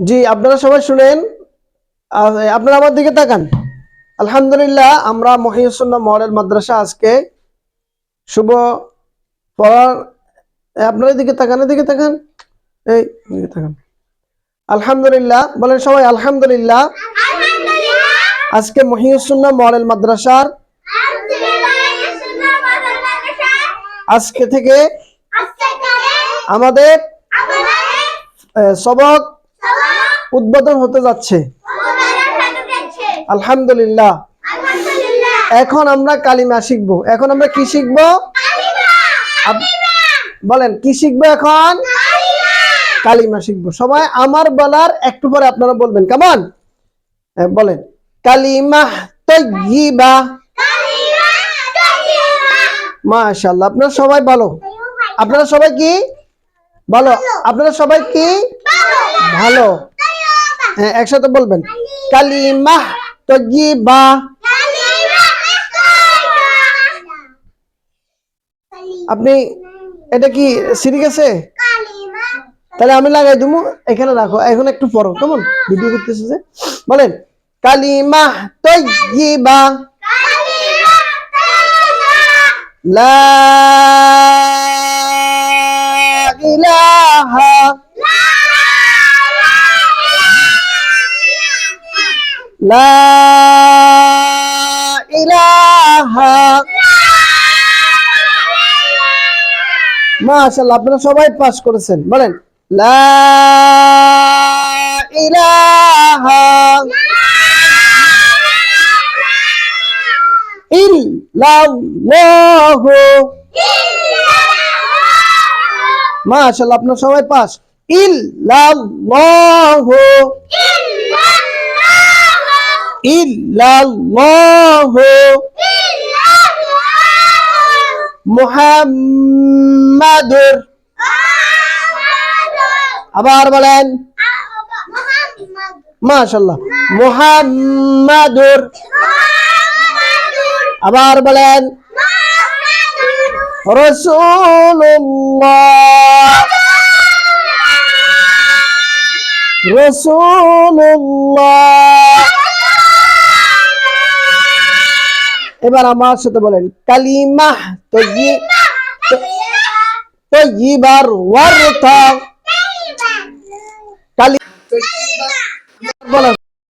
জি, আপনারা সবাই শুনেন। আপনারা আমার দিকে তাকান। আলহামদুলিল্লাহ, আমরা মহিউস সুন্নাহ মডেল মাদ্রাসা আজকে শুভ পড়ার আপনার দিকে তাকান, এদিকে তাকান, এই দিকে তাকান। আলহামদুলিল্লাহ বলেন সবাই আলহামদুলিল্লাহ। আজকে মহিউস সুন্নাহ মডেল মাদ্রাসার আজকে থেকে আমাদের সবক উদ্বোধন হতে যাচ্ছে। আলহামদুলিল্লাহ। এখন আমরা কালিমা শিখবো। এখন আমরা কি শিখবো? বলেন কি শিখবো? এখন কালিমা শিখবো। সবাই আমার বলার একটু পরে আপনারা বলবেন। কেমন? বলেন কালিমা তাইয়্যিবা। মাশাআল্লাহ, আপনারা সবাই বলো। আপনারা সবাই কি বলো? আপনারা সবাই কি ভালো? হ্যাঁ, একসাথে বলবেন কালিমা তাইয়্যিবা। আপনি এটা কি সিরি গেছে? তাহলে আমি লাগাই দেবো, এখানে রাখো। এখন একটু পড়ো, কেমন? ভিডিও করতেছে যে। বলেন কালিমা তাইয়্যিবা লা ইলাহা লা ইলাহা। মাশাআল্লাহ, আপনারা সবাই পাস করেছেন। বলেন লা ইলাহা ইল্লাল্লাহু। মাশাআল্লাহ, আপনারা সবাই পাস। ইল্লাল্লাহু ইল্লাল্লাহু মুহাম্মাদুর। আবার বলেন মাশাআল্লাহ মুহাম্মাদুর। আবার বলেন রাসূলুল্লাহ রাসূলুল্লাহ। এবার আমার সাথে বলেন কালিমা তাইয়্যিবার ওয়ারতা। কালিমা বলেন